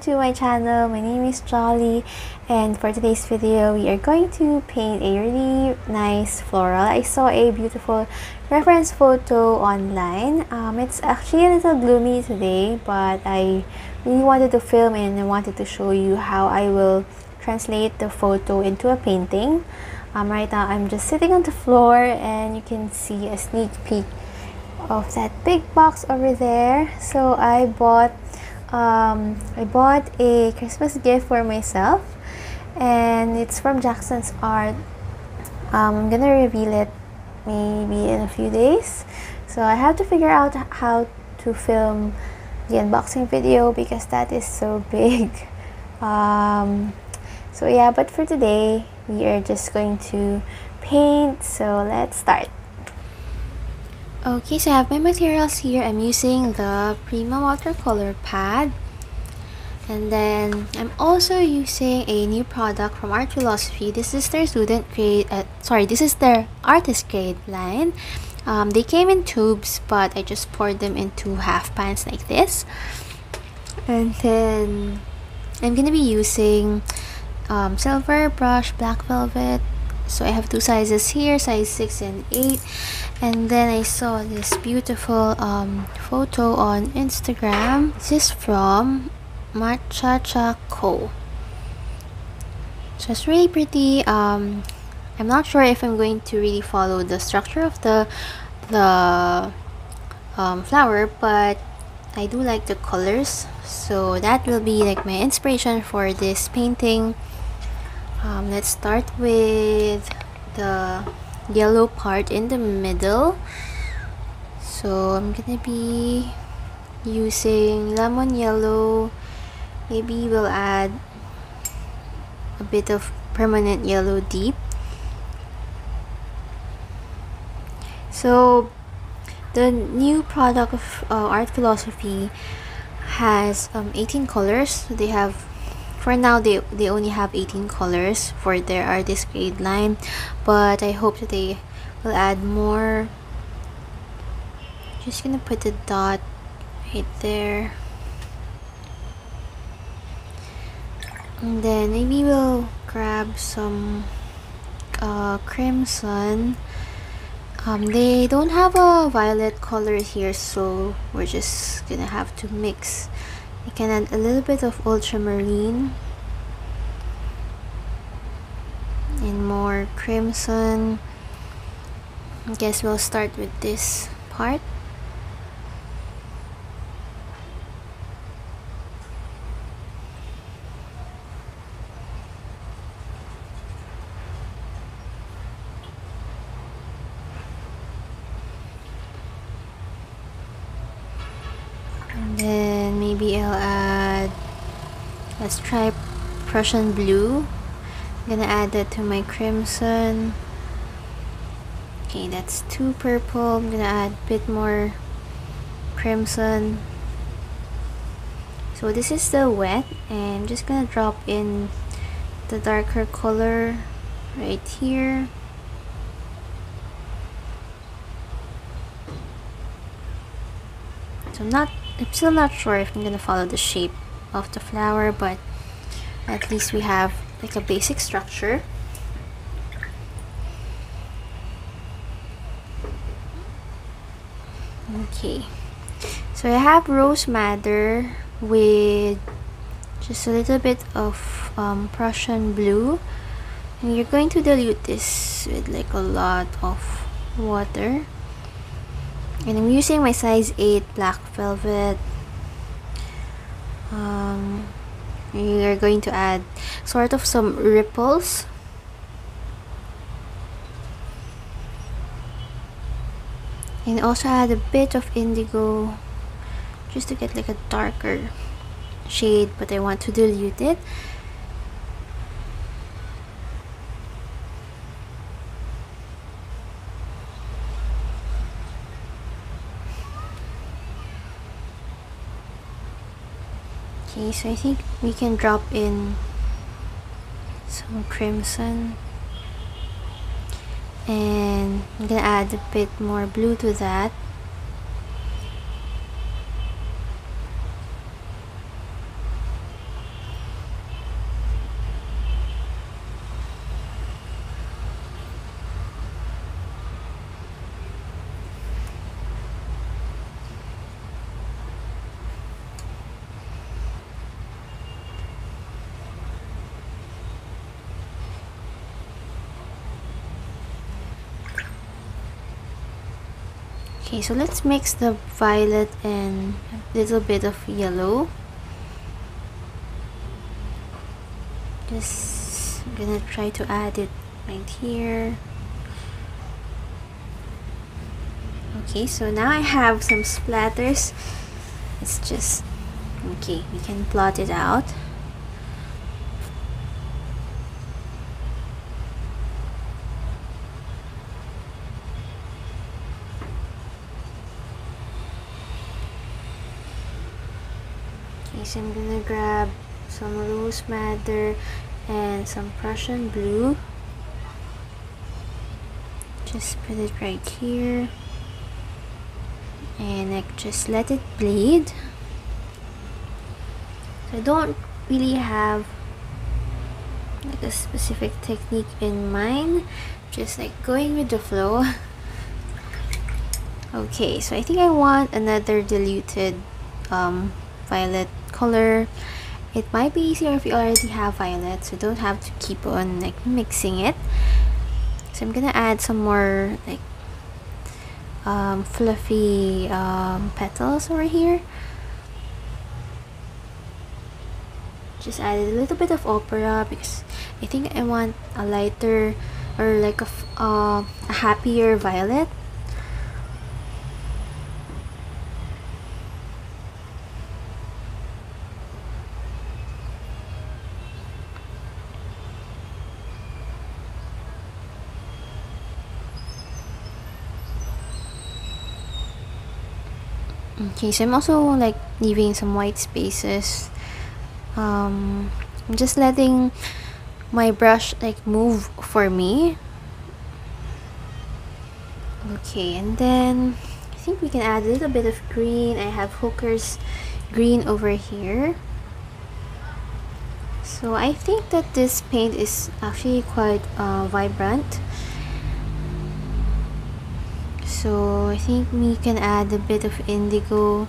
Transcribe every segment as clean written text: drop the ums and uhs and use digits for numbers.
to my channel. My name is Jolly, and for today's video we are going to paint a really nice floral. I saw a beautiful reference photo online. It's actually a little gloomy today, but I really wanted to film and I wanted to show you how I will translate the photo into a painting. Right now I'm just sitting on the floor and you can see a sneak peek of that big box over there. So I bought a Christmas gift for myself, and it's from Jackson's Art. I'm gonna reveal it maybe in a few days, so I have to figure out how to film the unboxing video because that is so big. So yeah, but for today we are just going to paint, so let's start. Okay, so I have my materials here. I'm using the Prima watercolor pad, and then I'm also using a new product from Art Philosophy. This is their this is their artist grade line. They came in tubes, but I just poured them into half pans like this. And then I'm gonna be using silver brush, black velvet. So I have two sizes here, size 6 and 8. And then I saw this beautiful photo on Instagram. This is from Matcha Co. So it's really pretty. I'm not sure if I'm going to really follow the structure of the flower, but I do like the colors, so that will be like my inspiration for this painting. Let's start with the yellow part in the middle. So I'm gonna be using lemon yellow. Maybe we'll add a bit of permanent yellow deep. So the new product of Art Philosophy has 18 colors. They have, for now, they only have 18 colors for their artist grade line, but I hope that they will add more. Just gonna put a dot right there, and then maybe we'll grab some crimson. They don't have a violet color here, so we're just gonna have to mix. I can add a little bit of ultramarine and more crimson. I guess we'll start with this part. And then maybe I'll add, let's try Prussian blue. I'm gonna add that to my crimson. Okay, that's too purple. I'm gonna add a bit more crimson. So this is the wet, and I'm just gonna drop in the darker color right here. So I'm still not sure if I'm gonna follow the shape of the flower, but at least we have like a basic structure. Okay, so I have rose madder with just a little bit of Prussian blue, and you're going to dilute this with like a lot of water. And I'm using my size 8 black velvet. You're going to add sort of some ripples. And also add a bit of indigo just to get like a darker shade, but I want to dilute it. Okay, so I think we can drop in some crimson, and I'm gonna add a bit more blue to that. Okay, so let's mix the violet and a little bit of yellow. Just gonna try to add it right here. Okay, so now I have some splatters. It's just okay, we can plot it out. Okay, so I'm gonna grab some rose madder and some Prussian blue. Just put it right here and like just let it bleed. So I don't really have like a specific technique in mind, just like going with the flow. Okay, so I think I want another diluted violet color. It might be easier if you already have violet, so don't have to keep on like mixing it. So I'm gonna add some more like fluffy petals over here. Just added a little bit of opera because I think I want a lighter or like a happier violet. Okay, so I'm also like leaving some white spaces. I'm just letting my brush like move for me. Okay, and then I think we can add a little bit of green. I have Hooker's green over here. So I think that this paint is actually quite vibrant. So I think we can add a bit of indigo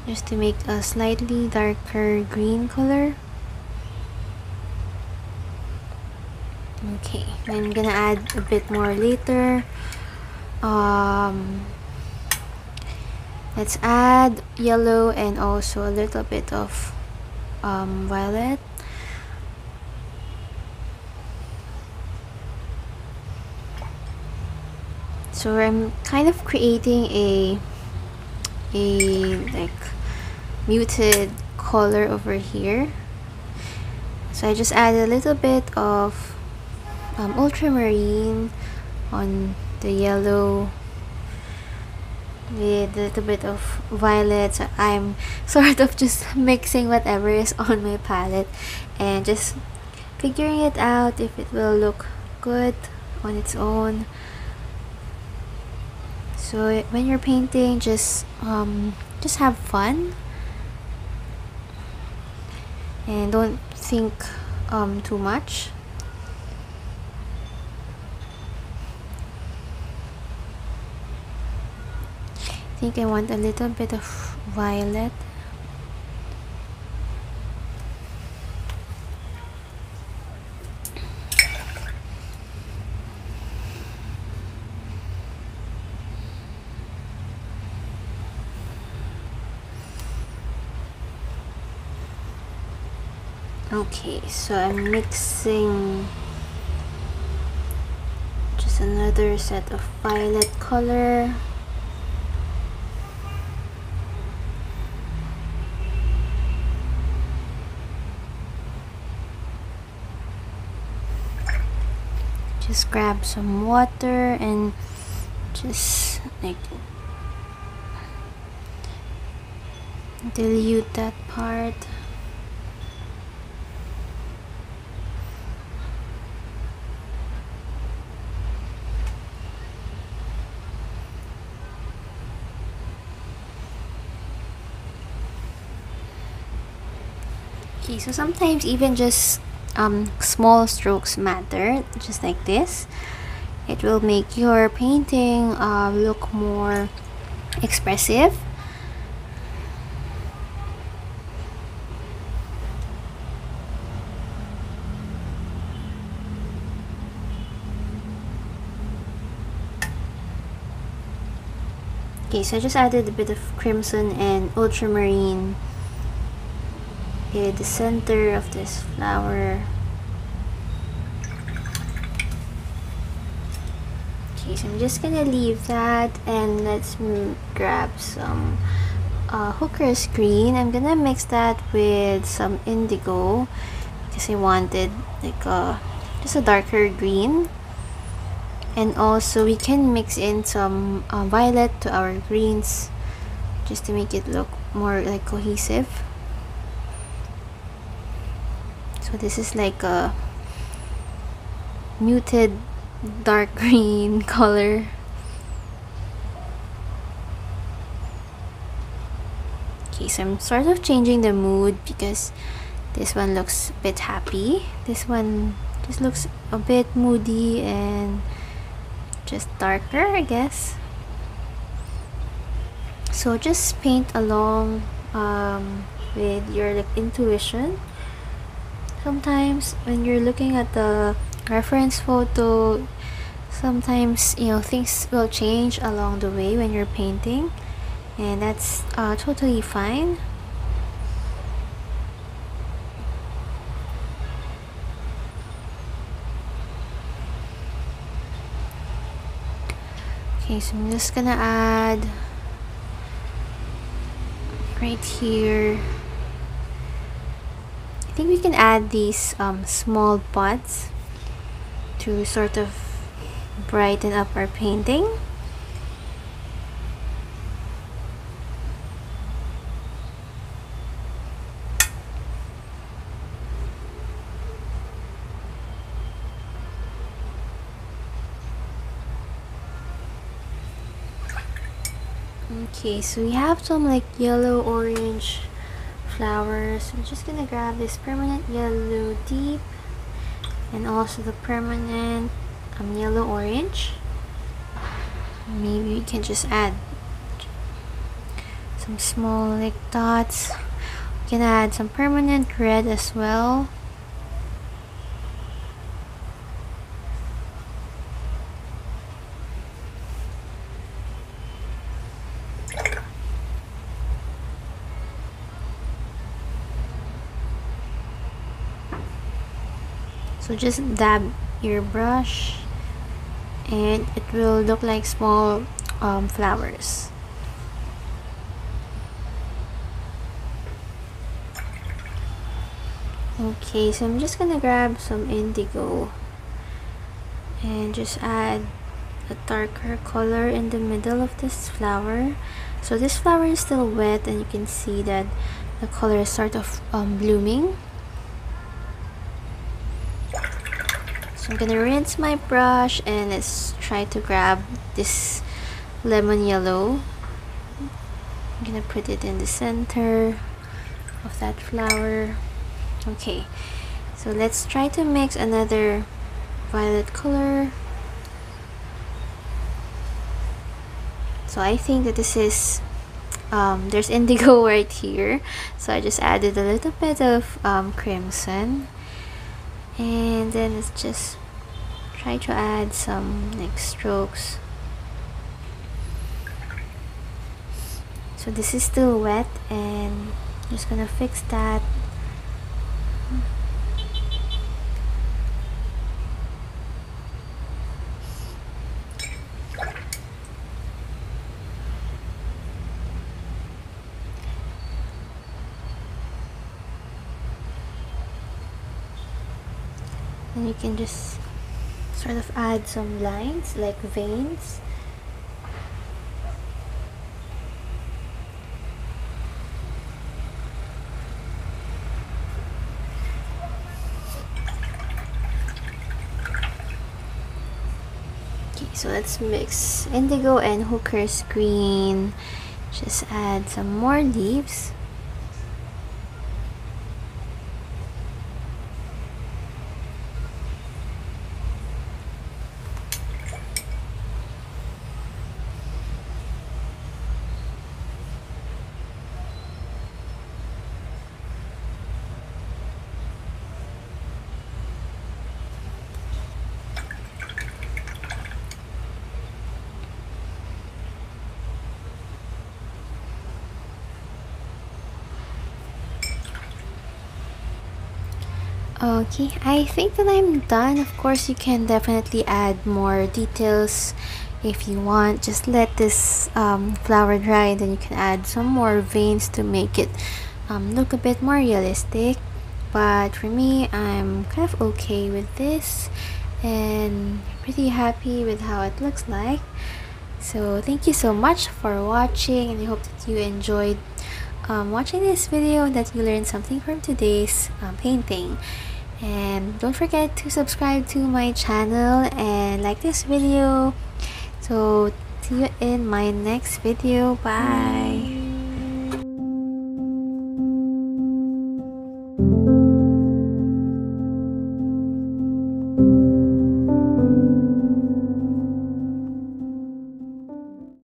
just to make a slightly darker green color. Okay, I'm gonna add a bit more later. Let's add yellow and also a little bit of violet. So I'm kind of creating a like muted color over here. So I just add a little bit of ultramarine on the yellow with a little bit of violet. So I'm sort of just mixing whatever is on my palette and just figuring it out if it will look good on its own. So when you're painting, just have fun and don't think too much. I think I want a little bit of violet. Okay, so I'm mixing just another set of violet color. Just grab some water and just like dilute that part. Okay, so sometimes even just small strokes matter, just like this. It will make your painting look more expressive. Okay, so I just added a bit of crimson and ultramarine in the center of this flower. Okay, so I'm just gonna leave that, and let's grab some hooker's green. I'm gonna mix that with some indigo because I wanted like just a darker green. And also we can mix in some violet to our greens just to make it look more like cohesive. So this is like a muted dark green color. Okay, so I'm sort of changing the mood because this one looks a bit happy. This one just looks a bit moody and just darker, I guess. So just paint along with your like intuition. Sometimes when you're looking at the reference photo, sometimes things will change along the way when you're painting, and that's totally fine. Okay, so I'm just gonna add right here. I think we can add these small pots to sort of brighten up our painting. Okay, so we have some like yellow orange flowers. I'm just gonna grab this permanent yellow deep and also the permanent yellow orange. Maybe we can just add some small like dots. We can add some permanent red as well. So just dab your brush and it will look like small flowers. Okay, so I'm just gonna grab some indigo and just add a darker color in the middle of this flower. So this flower is still wet and you can see that the color is sort of blooming. So I'm gonna rinse my brush and let's try to grab this lemon yellow. I'm gonna put it in the center of that flower. Okay, so let's try to mix another violet color. So I think that this is there's indigo right here, so I just added a little bit of crimson, and then let's just try to add some like strokes. So this is still wet and I'm just gonna fix that. And you can just sort of add some lines like veins. Okay, so let's mix indigo and hooker's green. Just add some more leaves. Okay, I think that I'm done. Of course, you can definitely add more details if you want. Just let this flower dry, then you can add some more veins to make it look a bit more realistic. But for me, I'm kind of okay with this and pretty happy with how it looks like. So thank you so much for watching, and I hope that you enjoyed watching this video, that you learned something from today's painting. And don't forget to subscribe to my channel and like this video. So see you in my next video. Bye.